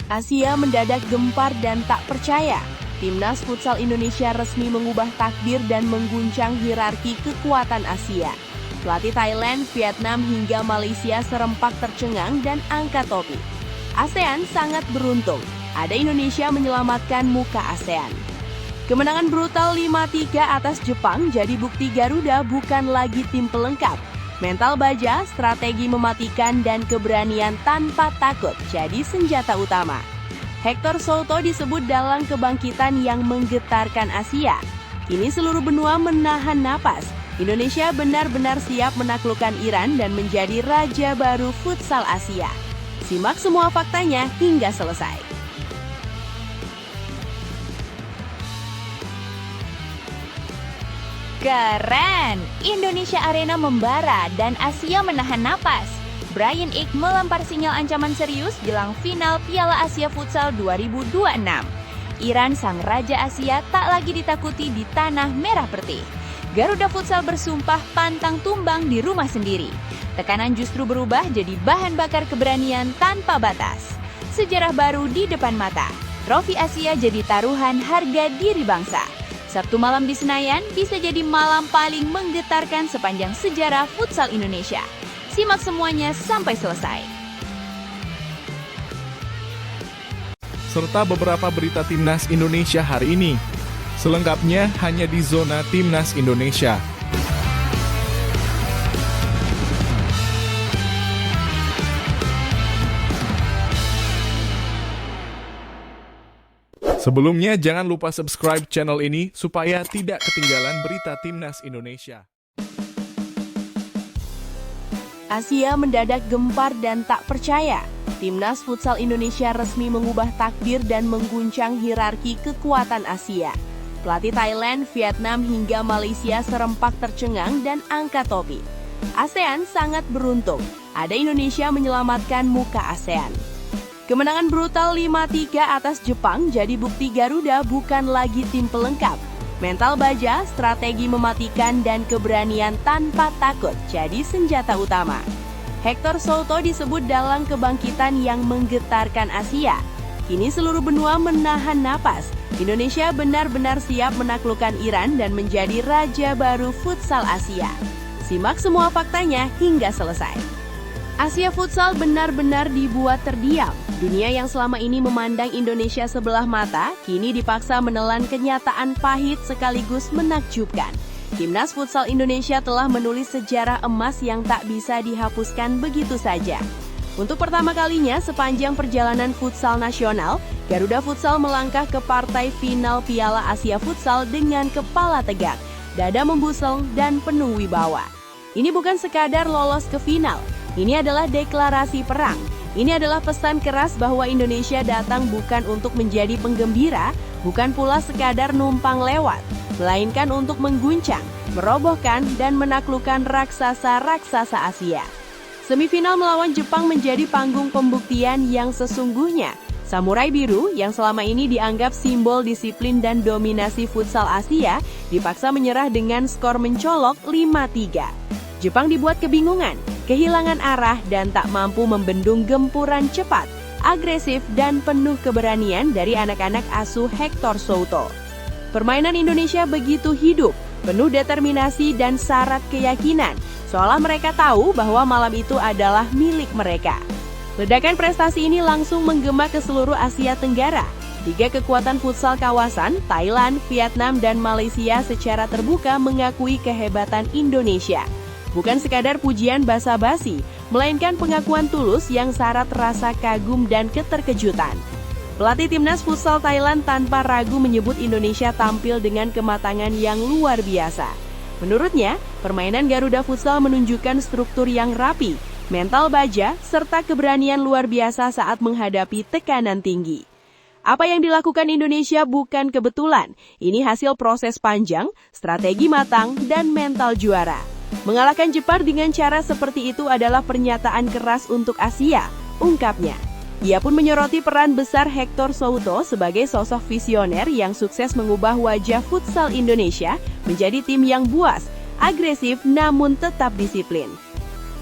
Asia mendadak gempar dan tak percaya. Timnas Futsal Indonesia resmi mengubah takdir dan mengguncang hierarki kekuatan Asia. Pelatih Thailand, Vietnam hingga Malaysia serempak tercengang dan angkat topi. ASEAN sangat beruntung, ada Indonesia menyelamatkan muka ASEAN. Kemenangan brutal 5-3 atas Jepang jadi bukti Garuda bukan lagi tim pelengkap. Mental baja, strategi mematikan, dan keberanian tanpa takut jadi senjata utama. Hector Souto disebut dalang kebangkitan yang menggetarkan Asia. Kini seluruh benua menahan napas. Indonesia benar-benar siap menaklukkan Iran dan menjadi raja baru futsal Asia. Simak semua faktanya hingga selesai. Keren! Indonesia Arena membara dan Asia menahan napas. Bryan Ig melempar sinyal ancaman serius jelang final Piala Asia Futsal 2026. Iran sang raja Asia tak lagi ditakuti di tanah merah putih. Garuda Futsal bersumpah pantang tumbang di rumah sendiri. Tekanan justru berubah jadi bahan bakar keberanian tanpa batas. Sejarah baru di depan mata. Trofi Asia jadi taruhan harga diri bangsa. Sabtu malam di Senayan bisa jadi malam paling menggetarkan sepanjang sejarah futsal Indonesia. Simak semuanya sampai selesai. Serta beberapa berita Timnas Indonesia hari ini. Selengkapnya hanya di Zona Timnas Indonesia. Sebelumnya, jangan lupa subscribe channel ini supaya tidak ketinggalan berita Timnas Indonesia. Asia mendadak gempar dan tak percaya. Timnas Futsal Indonesia resmi mengubah takdir dan mengguncang hierarki kekuatan Asia. Pelatih Thailand, Vietnam hingga Malaysia serempak tercengang dan angkat topi. ASEAN sangat beruntung, ada Indonesia menyelamatkan muka ASEAN. Kemenangan brutal 5-3 atas Jepang jadi bukti Garuda bukan lagi tim pelengkap. Mental baja, strategi mematikan, dan keberanian tanpa takut jadi senjata utama. Hector Souto disebut dalang kebangkitan yang menggetarkan Asia. Kini seluruh benua menahan napas. Indonesia benar-benar siap menaklukkan Iran dan menjadi raja baru futsal Asia. Simak semua faktanya hingga selesai. Asia Futsal benar-benar dibuat terdiam. Dunia yang selama ini memandang Indonesia sebelah mata, kini dipaksa menelan kenyataan pahit sekaligus menakjubkan. Timnas Futsal Indonesia telah menulis sejarah emas yang tak bisa dihapuskan begitu saja. Untuk pertama kalinya sepanjang perjalanan futsal nasional, Garuda Futsal melangkah ke partai final Piala Asia Futsal dengan kepala tegak, dada membusel, dan penuh wibawa. Ini bukan sekadar lolos ke final. Ini adalah deklarasi perang. Ini adalah pesan keras bahwa Indonesia datang bukan untuk menjadi penggembira, bukan pula sekadar numpang lewat, melainkan untuk mengguncang, merobohkan, dan menaklukkan raksasa-raksasa Asia. Semifinal melawan Jepang menjadi panggung pembuktian yang sesungguhnya. Samurai Biru yang selama ini dianggap simbol disiplin dan dominasi futsal Asia dipaksa menyerah dengan skor mencolok 5-3. Jepang dibuat kebingungan, kehilangan arah, dan tak mampu membendung gempuran cepat, agresif, dan penuh keberanian dari anak-anak asuh Hector Souto. Permainan Indonesia begitu hidup, penuh determinasi dan syarat keyakinan, seolah mereka tahu bahwa malam itu adalah milik mereka. Ledakan prestasi ini langsung menggema ke seluruh Asia Tenggara. 3 kekuatan futsal kawasan, Thailand, Vietnam, dan Malaysia secara terbuka mengakui kehebatan Indonesia. Bukan sekadar pujian basa-basi, melainkan pengakuan tulus yang syarat rasa kagum dan keterkejutan. Pelatih Timnas Futsal Thailand tanpa ragu menyebut Indonesia tampil dengan kematangan yang luar biasa. Menurutnya, permainan Garuda Futsal menunjukkan struktur yang rapi, mental baja, serta keberanian luar biasa saat menghadapi tekanan tinggi. Apa yang dilakukan Indonesia bukan kebetulan, ini hasil proses panjang, strategi matang, dan mental juara. Mengalahkan Jepang dengan cara seperti itu adalah pernyataan keras untuk Asia, ungkapnya. Ia pun menyoroti peran besar Hector Souto sebagai sosok visioner yang sukses mengubah wajah futsal Indonesia menjadi tim yang buas, agresif namun tetap disiplin.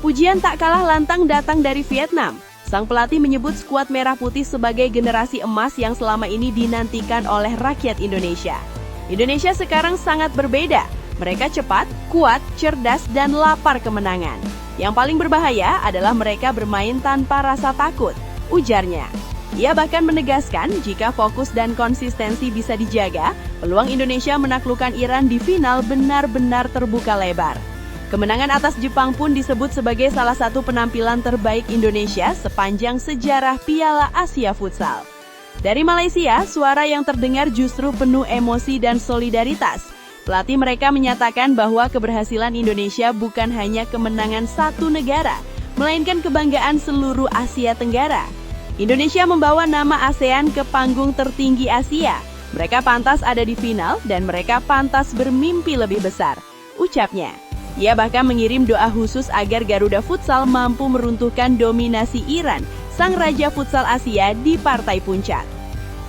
Pujian tak kalah lantang datang dari Vietnam. Sang pelatih menyebut skuad merah putih sebagai generasi emas yang selama ini dinantikan oleh rakyat Indonesia. Indonesia sekarang sangat berbeda. Mereka cepat, kuat, cerdas, dan lapar kemenangan. Yang paling berbahaya adalah mereka bermain tanpa rasa takut, ujarnya. Ia bahkan menegaskan jika fokus dan konsistensi bisa dijaga, peluang Indonesia menaklukkan Iran di final benar-benar terbuka lebar. Kemenangan atas Jepang pun disebut sebagai salah satu penampilan terbaik Indonesia sepanjang sejarah Piala Asia Futsal. Dari Malaysia, suara yang terdengar justru penuh emosi dan solidaritas. Pelatih mereka menyatakan bahwa keberhasilan Indonesia bukan hanya kemenangan satu negara, melainkan kebanggaan seluruh Asia Tenggara. Indonesia membawa nama ASEAN ke panggung tertinggi Asia. Mereka pantas ada di final dan mereka pantas bermimpi lebih besar, ucapnya. Ia bahkan mengirim doa khusus agar Garuda Futsal mampu meruntuhkan dominasi Iran, sang raja futsal Asia di partai puncak.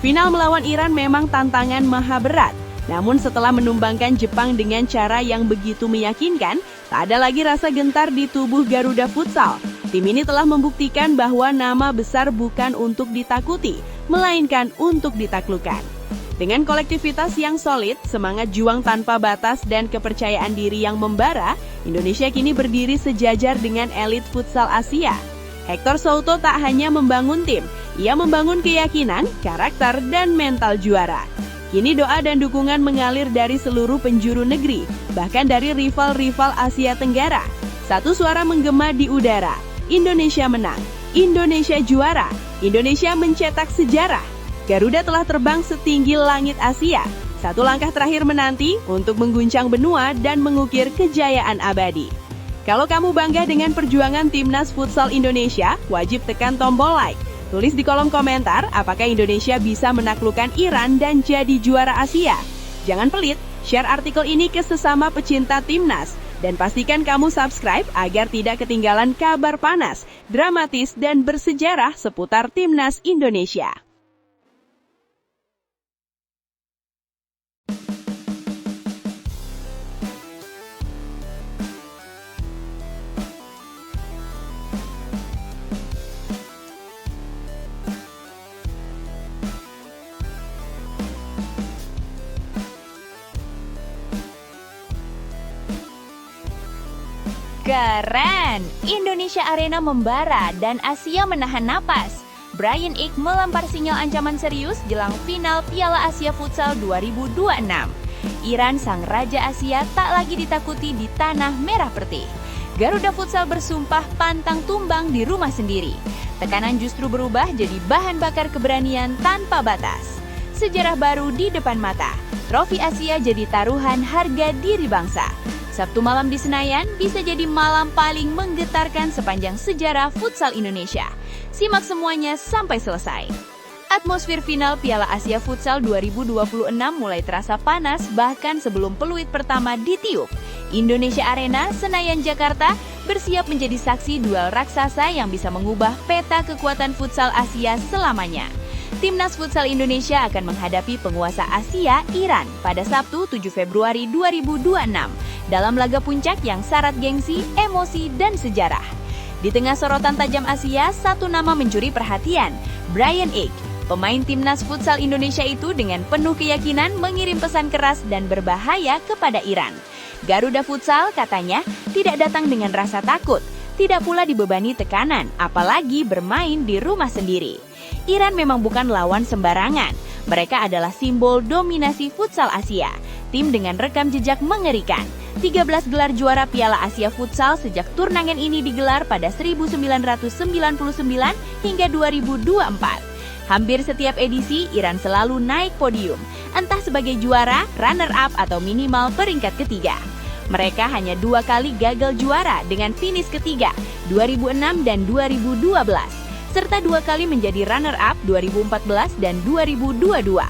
Final melawan Iran memang tantangan maha berat, namun setelah menumbangkan Jepang dengan cara yang begitu meyakinkan, tak ada lagi rasa gentar di tubuh Garuda Futsal. Tim ini telah membuktikan bahwa nama besar bukan untuk ditakuti, melainkan untuk ditaklukkan. Dengan kolektivitas yang solid, semangat juang tanpa batas, dan kepercayaan diri yang membara, Indonesia kini berdiri sejajar dengan elit futsal Asia. Hector Souto tak hanya membangun tim, ia membangun keyakinan, karakter, dan mental juara. Kini doa dan dukungan mengalir dari seluruh penjuru negeri, bahkan dari rival-rival Asia Tenggara. Satu suara menggema di udara. Indonesia menang, Indonesia juara, Indonesia mencetak sejarah. Garuda telah terbang setinggi langit Asia. Satu langkah terakhir menanti untuk mengguncang benua dan mengukir kejayaan abadi. Kalau kamu bangga dengan perjuangan Timnas Futsal Indonesia, wajib tekan tombol like. Tulis di kolom komentar apakah Indonesia bisa menaklukkan Iran dan jadi juara Asia. Jangan pelit, share artikel ini ke sesama pecinta Timnas. Dan pastikan kamu subscribe agar tidak ketinggalan kabar panas, dramatis, dan bersejarah seputar Timnas Indonesia. Keren! Indonesia Arena membara dan Asia menahan napas. Bryan Ig melempar sinyal ancaman serius jelang final Piala Asia Futsal 2026. Iran, sang raja Asia, tak lagi ditakuti di tanah merah putih. Garuda Futsal bersumpah pantang tumbang di rumah sendiri. Tekanan justru berubah jadi bahan bakar keberanian tanpa batas. Sejarah baru di depan mata. Trofi Asia jadi taruhan harga diri bangsa. Sabtu malam di Senayan bisa jadi malam paling menggetarkan sepanjang sejarah futsal Indonesia. Simak semuanya sampai selesai. Atmosfer final Piala Asia Futsal 2026 mulai terasa panas bahkan sebelum peluit pertama ditiup. Indonesia Arena, Senayan, Jakarta bersiap menjadi saksi duel raksasa yang bisa mengubah peta kekuatan futsal Asia selamanya. Timnas Futsal Indonesia akan menghadapi penguasa Asia, Iran, pada Sabtu 7 Februari 2026 dalam laga puncak yang syarat gengsi, emosi, dan sejarah. Di tengah sorotan tajam Asia, satu nama mencuri perhatian, Bryan Ig. Pemain Timnas Futsal Indonesia itu dengan penuh keyakinan mengirim pesan keras dan berbahaya kepada Iran. Garuda Futsal, katanya, tidak datang dengan rasa takut, tidak pula dibebani tekanan, apalagi bermain di rumah sendiri. Iran memang bukan lawan sembarangan. Mereka adalah simbol dominasi futsal Asia. Tim dengan rekam jejak mengerikan. 13 gelar juara Piala Asia Futsal sejak turnamen ini digelar pada 1999 hingga 2024. Hampir setiap edisi, Iran selalu naik podium, entah sebagai juara, runner-up, atau minimal peringkat ketiga. Mereka hanya 2 kali gagal juara dengan finish ketiga, 2006 dan 2012. Serta 2 kali menjadi runner-up 2014 dan 2022.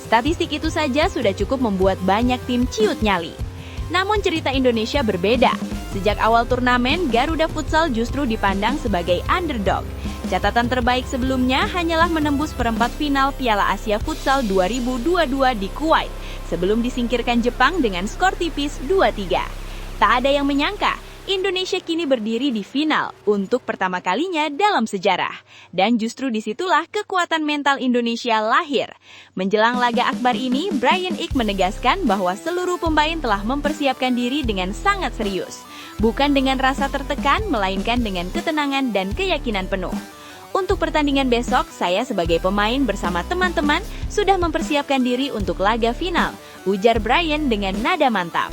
Statistik itu saja sudah cukup membuat banyak tim ciut nyali. Namun cerita Indonesia berbeda. Sejak awal turnamen, Garuda Futsal justru dipandang sebagai underdog. Catatan terbaik sebelumnya hanyalah menembus perempat final Piala Asia Futsal 2022 di Kuwait, sebelum disingkirkan Jepang dengan skor tipis 2-3. Tak ada yang menyangka, Indonesia kini berdiri di final untuk pertama kalinya dalam sejarah. Dan justru disitulah kekuatan mental Indonesia lahir. Menjelang laga akbar ini, Bryan Ig menegaskan bahwa seluruh pemain telah mempersiapkan diri dengan sangat serius. Bukan dengan rasa tertekan, melainkan dengan ketenangan dan keyakinan penuh. Untuk pertandingan besok, saya sebagai pemain bersama teman-teman sudah mempersiapkan diri untuk laga final, ujar Bryan dengan nada mantap.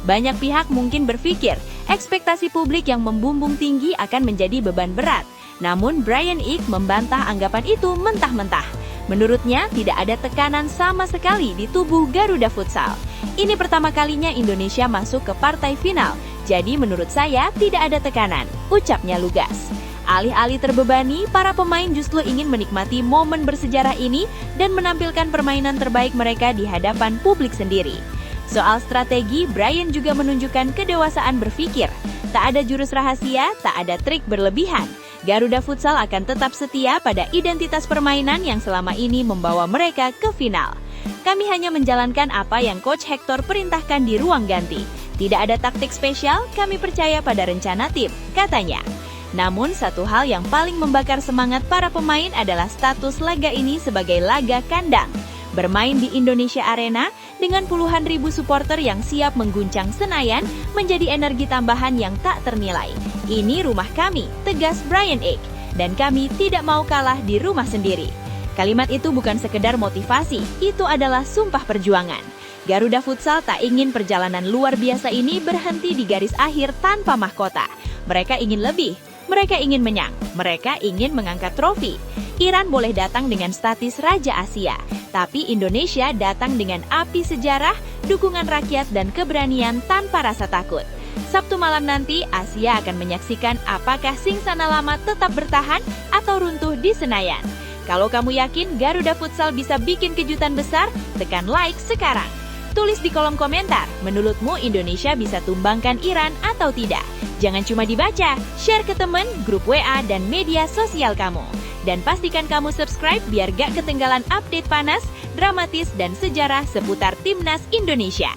Banyak pihak mungkin berpikir, ekspektasi publik yang membumbung tinggi akan menjadi beban berat. Namun Bryan Ig membantah anggapan itu mentah-mentah. Menurutnya, tidak ada tekanan sama sekali di tubuh Garuda Futsal. Ini pertama kalinya Indonesia masuk ke partai final, jadi menurut saya tidak ada tekanan, ucapnya lugas. Alih-alih terbebani, para pemain justru ingin menikmati momen bersejarah ini dan menampilkan permainan terbaik mereka di hadapan publik sendiri. Soal strategi, Bryan juga menunjukkan kedewasaan berpikir. Tak ada jurus rahasia, tak ada trik berlebihan. Garuda Futsal akan tetap setia pada identitas permainan yang selama ini membawa mereka ke final. Kami hanya menjalankan apa yang Coach Hector perintahkan di ruang ganti. Tidak ada taktik spesial, kami percaya pada rencana tim, katanya. Namun, satu hal yang paling membakar semangat para pemain adalah status laga ini sebagai laga kandang. Bermain di Indonesia Arena dengan puluhan ribu supporter yang siap mengguncang Senayan menjadi energi tambahan yang tak ternilai. Ini rumah kami, tegas Bryan Ig, dan kami tidak mau kalah di rumah sendiri. Kalimat itu bukan sekedar motivasi, itu adalah sumpah perjuangan. Garuda Futsal tak ingin perjalanan luar biasa ini berhenti di garis akhir tanpa mahkota. Mereka ingin lebih. Mereka ingin menang, mereka ingin mengangkat trofi. Iran boleh datang dengan status Raja Asia, tapi Indonesia datang dengan api sejarah, dukungan rakyat dan keberanian tanpa rasa takut. Sabtu malam nanti, Asia akan menyaksikan apakah Singsana Lama tetap bertahan atau runtuh di Senayan. Kalau kamu yakin Garuda Futsal bisa bikin kejutan besar, tekan like sekarang. Tulis di kolom komentar, menurutmu Indonesia bisa tumbangkan Iran atau tidak? Jangan cuma dibaca, share ke teman, grup WA, dan media sosial kamu. Dan pastikan kamu subscribe biar gak ketinggalan update panas, dramatis, dan sejarah seputar Timnas Indonesia.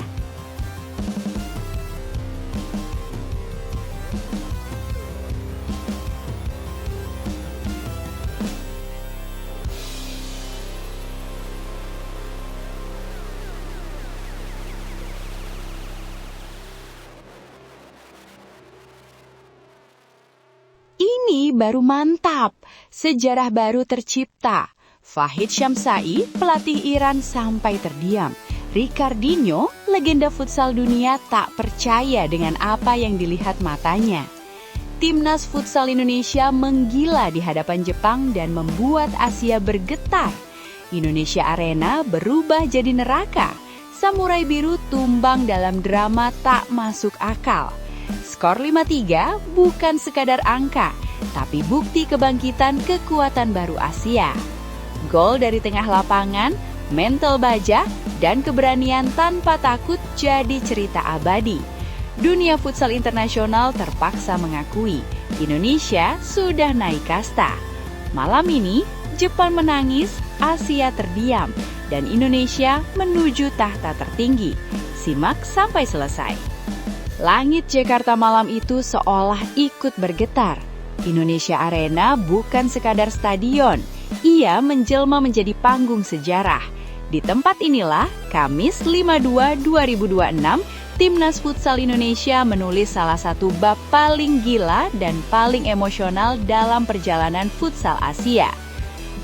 Ini baru mantap, sejarah baru tercipta. Fahid Shamsai, pelatih Iran sampai terdiam. Ricardinho, legenda futsal dunia tak percaya dengan apa yang dilihat matanya. Timnas Futsal Indonesia menggila di hadapan Jepang dan membuat Asia bergetar. Indonesia Arena berubah jadi neraka. Samurai Biru tumbang dalam drama tak masuk akal. Skor 5-3 bukan sekadar angka, tapi bukti kebangkitan kekuatan baru Asia. Gol dari tengah lapangan, mental baja, dan keberanian tanpa takut jadi cerita abadi. Dunia futsal internasional terpaksa mengakui Indonesia sudah naik kasta. Malam ini, Jepang menangis, Asia terdiam, dan Indonesia menuju tahta tertinggi. Simak sampai selesai. Langit Jakarta malam itu seolah ikut bergetar. Indonesia Arena bukan sekadar stadion, ia menjelma menjadi panggung sejarah. Di tempat inilah, Kamis 5/2/2026, Timnas Futsal Indonesia menulis salah satu bab paling gila dan paling emosional dalam perjalanan futsal Asia.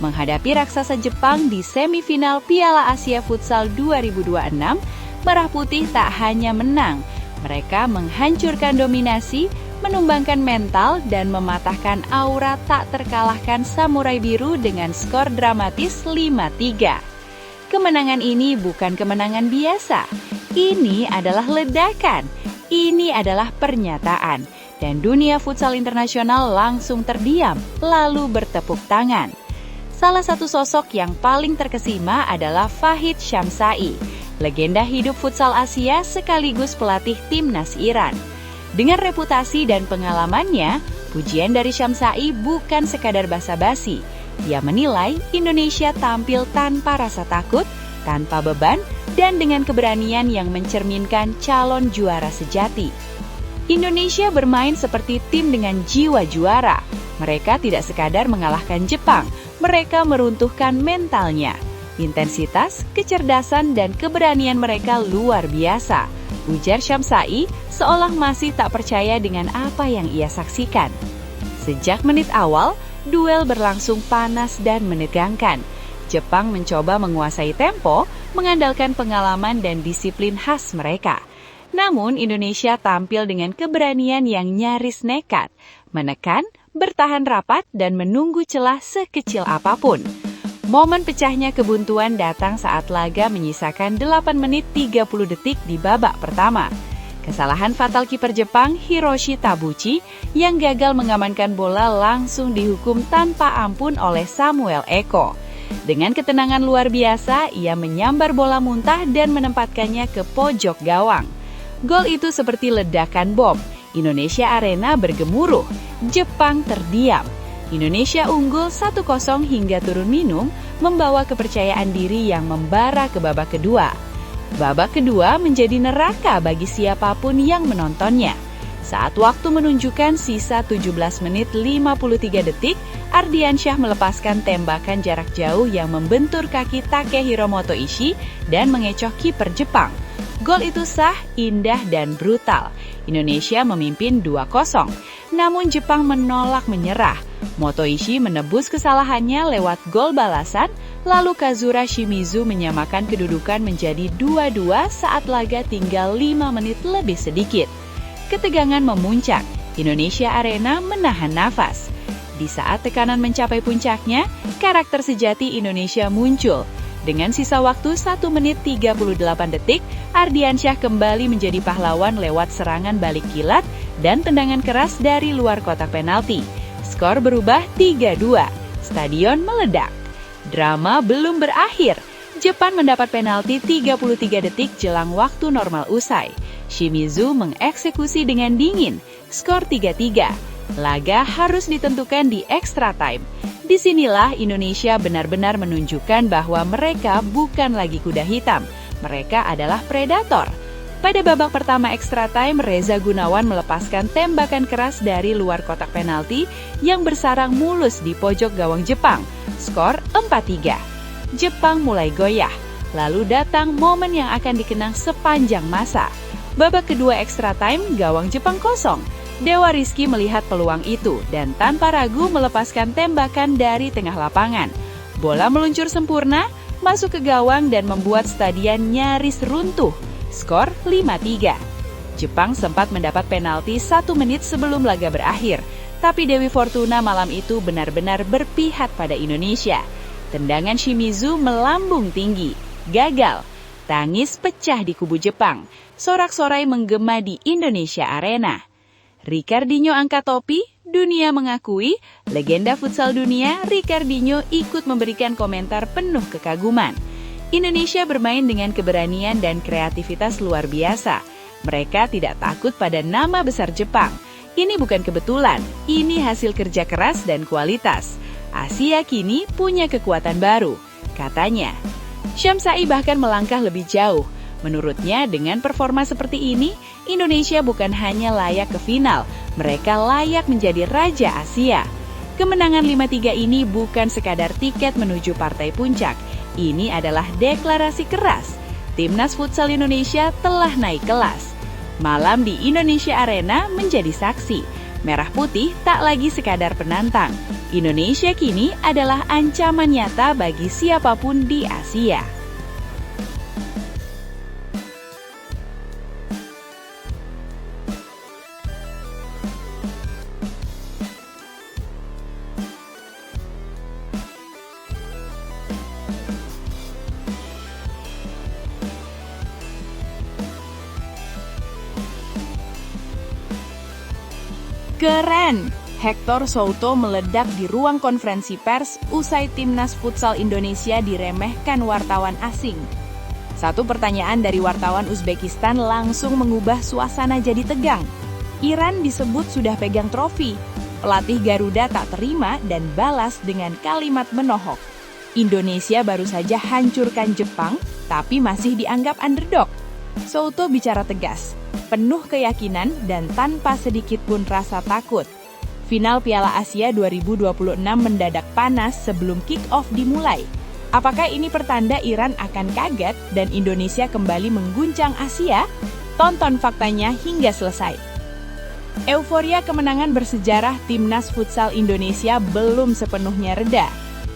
Menghadapi raksasa Jepang di semifinal Piala Asia Futsal 2026, Merah Putih tak hanya menang, mereka menghancurkan dominasi, menumbangkan mental, dan mematahkan aura tak terkalahkan Samurai Biru dengan skor dramatis 5-3. Kemenangan ini bukan kemenangan biasa. Ini adalah ledakan. Ini adalah pernyataan. Dan dunia futsal internasional langsung terdiam, lalu bertepuk tangan. Salah satu sosok yang paling terkesima adalah Fahid Shamsai, legenda hidup futsal Asia sekaligus pelatih Timnas Iran. Dengan reputasi dan pengalamannya, pujian dari Shamsai bukan sekadar basa-basi. Dia menilai Indonesia tampil tanpa rasa takut, tanpa beban, dan dengan keberanian yang mencerminkan calon juara sejati. Indonesia bermain seperti tim dengan jiwa juara. Mereka tidak sekadar mengalahkan Jepang, mereka meruntuhkan mentalnya. Intensitas, kecerdasan, dan keberanian mereka luar biasa, ujar Syamsai seolah masih tak percaya dengan apa yang ia saksikan. Sejak menit awal, duel berlangsung panas dan menegangkan. Jepang mencoba menguasai tempo, mengandalkan pengalaman dan disiplin khas mereka. Namun Indonesia tampil dengan keberanian yang nyaris nekat, menekan, bertahan rapat, dan menunggu celah sekecil apapun. Momen pecahnya kebuntuan datang saat laga menyisakan 8 menit 30 detik di babak pertama. Kesalahan fatal kiper Jepang Hiroshi Tabuchi yang gagal mengamankan bola langsung dihukum tanpa ampun oleh Samuel Eko. Dengan ketenangan luar biasa, ia menyambar bola muntah dan menempatkannya ke pojok gawang. Gol itu seperti ledakan bom. Indonesia Arena bergemuruh, Jepang terdiam. Indonesia unggul 1-0 hingga turun minum, membawa kepercayaan diri yang membara ke babak kedua. Babak kedua menjadi neraka bagi siapapun yang menontonnya. Saat waktu menunjukkan sisa 17 menit 53 detik, Ardiansyah melepaskan tembakan jarak jauh yang membentur kaki Takehiro Motoishi dan mengecoh kiper Jepang. Gol itu sah, indah, dan brutal. Indonesia memimpin 2-0. Namun Jepang menolak menyerah. Motoishi menebus kesalahannya lewat gol balasan, lalu Kazura Shimizu menyamakan kedudukan menjadi 2-2 saat laga tinggal 5 menit lebih sedikit. Ketegangan memuncak, Indonesia Arena menahan nafas. Di saat tekanan mencapai puncaknya, karakter sejati Indonesia muncul. Dengan sisa waktu 1 menit 38 detik, Ardiansyah kembali menjadi pahlawan lewat serangan balik kilat dan tendangan keras dari luar kotak penalti. Skor berubah 3-2. Stadion meledak. Drama belum berakhir. Jepang mendapat penalti 33 detik jelang waktu normal usai. Shimizu mengeksekusi dengan dingin. Skor 3-3. Laga harus ditentukan di extra time. Disinilah Indonesia benar-benar menunjukkan bahwa mereka bukan lagi kuda hitam. Mereka adalah predator. Pada babak pertama extra time, Reza Gunawan melepaskan tembakan keras dari luar kotak penalti yang bersarang mulus di pojok gawang Jepang. Skor 4-3. Jepang mulai goyah. Lalu datang momen yang akan dikenang sepanjang masa. Babak kedua extra time, gawang Jepang kosong. Dewa Rizky melihat peluang itu dan tanpa ragu melepaskan tembakan dari tengah lapangan. Bola meluncur sempurna, masuk ke gawang dan membuat stadion nyaris runtuh. Skor 5-3. Jepang sempat mendapat penalti 1 menit sebelum laga berakhir, tapi Dewi Fortuna malam itu benar-benar berpihak pada Indonesia. Tendangan Shimizu melambung tinggi, gagal. Tangis pecah di kubu Jepang. Sorak-sorai menggema di Indonesia Arena. Ricardinho angkat topi, dunia mengakui, legenda futsal dunia Ricardinho ikut memberikan komentar penuh kekaguman. Indonesia bermain dengan keberanian dan kreativitas luar biasa. Mereka tidak takut pada nama besar Jepang. Ini bukan kebetulan, ini hasil kerja keras dan kualitas. Asia kini punya kekuatan baru, katanya. Syamsai bahkan melangkah lebih jauh. Menurutnya, dengan performa seperti ini, Indonesia bukan hanya layak ke final, mereka layak menjadi Raja Asia. Kemenangan 5-3 ini bukan sekadar tiket menuju partai puncak, ini adalah deklarasi keras. Timnas Futsal Indonesia telah naik kelas. Malam di Indonesia Arena menjadi saksi. Merah putih tak lagi sekadar penantang. Indonesia kini adalah ancaman nyata bagi siapapun di Asia. Keren! Hector Souto meledak di ruang konferensi pers usai Timnas Futsal Indonesia diremehkan wartawan asing. Satu pertanyaan dari wartawan Uzbekistan langsung mengubah suasana jadi tegang. Iran disebut sudah pegang trofi. Pelatih Garuda tak terima dan balas dengan kalimat menohok. Indonesia baru saja hancurkan Jepang, tapi masih dianggap underdog. Souto bicara tegas. penuh keyakinan dan tanpa sedikit pun rasa takut. Final Piala Asia 2026 mendadak panas sebelum kick-off dimulai. Apakah ini pertanda Iran akan kaget dan Indonesia kembali mengguncang Asia? Tonton faktanya hingga selesai. Euforia kemenangan bersejarah Timnas Futsal Indonesia belum sepenuhnya reda.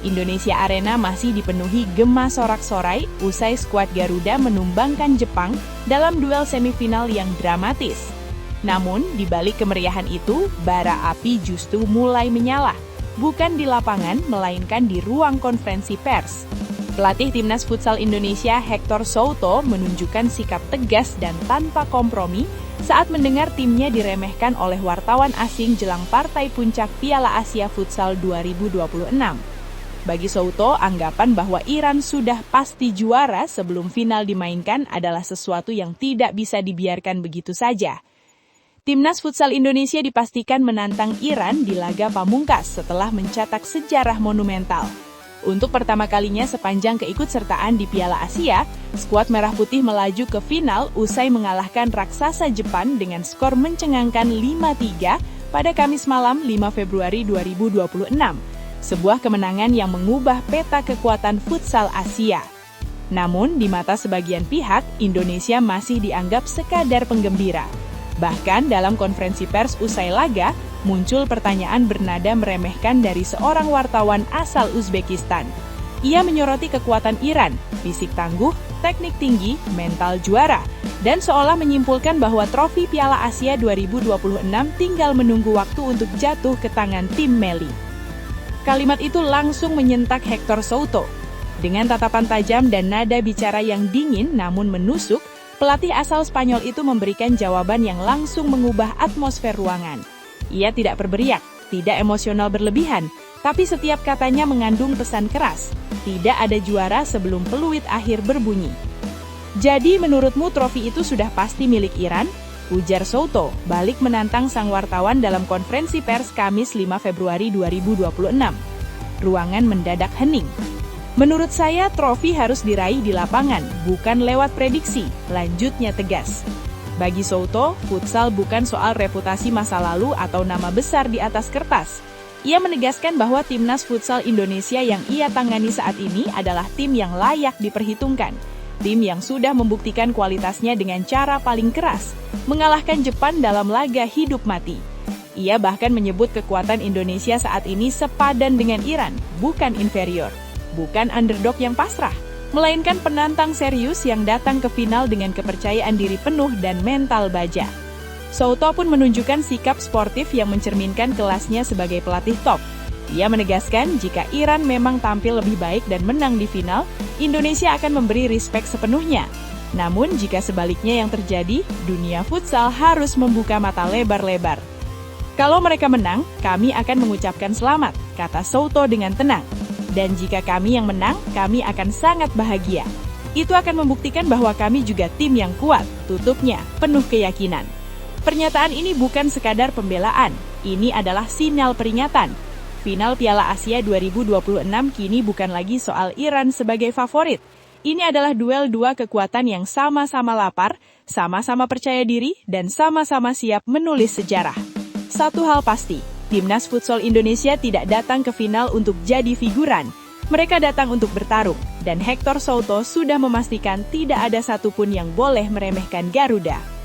Indonesia Arena masih dipenuhi gema sorak-sorai usai skuad Garuda menumbangkan Jepang dalam duel semifinal yang dramatis. Namun, di balik kemeriahan itu, bara api justru mulai menyala. Bukan di lapangan, melainkan di ruang konferensi pers. Pelatih Timnas Futsal Indonesia Hector Souto menunjukkan sikap tegas dan tanpa kompromi saat mendengar timnya diremehkan oleh wartawan asing jelang partai puncak Piala Asia Futsal 2026. Bagi Souto, anggapan bahwa Iran sudah pasti juara sebelum final dimainkan adalah sesuatu yang tidak bisa dibiarkan begitu saja. Timnas Futsal Indonesia dipastikan menantang Iran di laga pamungkas setelah mencetak sejarah monumental. Untuk pertama kalinya sepanjang keikutsertaan di Piala Asia, skuad Merah Putih melaju ke final usai mengalahkan raksasa Jepang dengan skor mencengangkan 5-3 pada Kamis malam 5 Februari 2026. Sebuah kemenangan yang mengubah peta kekuatan futsal Asia. Namun, di mata sebagian pihak, Indonesia masih dianggap sekadar penggembira. Bahkan dalam konferensi pers usai laga, muncul pertanyaan bernada meremehkan dari seorang wartawan asal Uzbekistan. Ia menyoroti kekuatan Iran, fisik tangguh, teknik tinggi, mental juara, dan seolah menyimpulkan bahwa trofi Piala Asia 2026 tinggal menunggu waktu untuk jatuh ke tangan tim Meli. Kalimat itu langsung menyentak Hector Souto. Dengan tatapan tajam dan nada bicara yang dingin namun menusuk, pelatih asal Spanyol itu memberikan jawaban yang langsung mengubah atmosfer ruangan. Ia tidak berberiak, tidak emosional berlebihan, tapi setiap katanya mengandung pesan keras. Tidak ada juara sebelum peluit akhir berbunyi. Jadi menurutmu trofi itu sudah pasti milik Iran? Ujar Souto, balik menantang sang wartawan dalam konferensi pers Kamis 5 Februari 2026. Ruangan mendadak hening. Menurut saya, trofi harus diraih di lapangan, bukan lewat prediksi, lanjutnya tegas. Bagi Souto, futsal bukan soal reputasi masa lalu atau nama besar di atas kertas. Ia menegaskan bahwa Timnas Futsal Indonesia yang ia tangani saat ini adalah tim yang layak diperhitungkan. Tim yang sudah membuktikan kualitasnya dengan cara paling keras, mengalahkan Jepang dalam laga hidup mati. Ia bahkan menyebut kekuatan Indonesia saat ini sepadan dengan Iran, bukan inferior. Bukan underdog yang pasrah, melainkan penantang serius yang datang ke final dengan kepercayaan diri penuh dan mental baja. Souto pun menunjukkan sikap sportif yang mencerminkan kelasnya sebagai pelatih top. Ia menegaskan jika Iran memang tampil lebih baik dan menang di final, Indonesia akan memberi respek sepenuhnya. Namun jika sebaliknya yang terjadi, dunia futsal harus membuka mata lebar-lebar. Kalau mereka menang, kami akan mengucapkan selamat, kata Souto dengan tenang. Dan jika kami yang menang, kami akan sangat bahagia. Itu akan membuktikan bahwa kami juga tim yang kuat, tutupnya penuh keyakinan. Pernyataan ini bukan sekadar pembelaan, ini adalah sinyal peringatan. Final Piala Asia 2026 kini bukan lagi soal Iran sebagai favorit. Ini adalah duel dua kekuatan yang sama-sama lapar, sama-sama percaya diri, dan sama-sama siap menulis sejarah. Satu hal pasti, Timnas Futsal Indonesia tidak datang ke final untuk jadi figuran. Mereka datang untuk bertarung, dan Hector Souto sudah memastikan tidak ada satupun yang boleh meremehkan Garuda.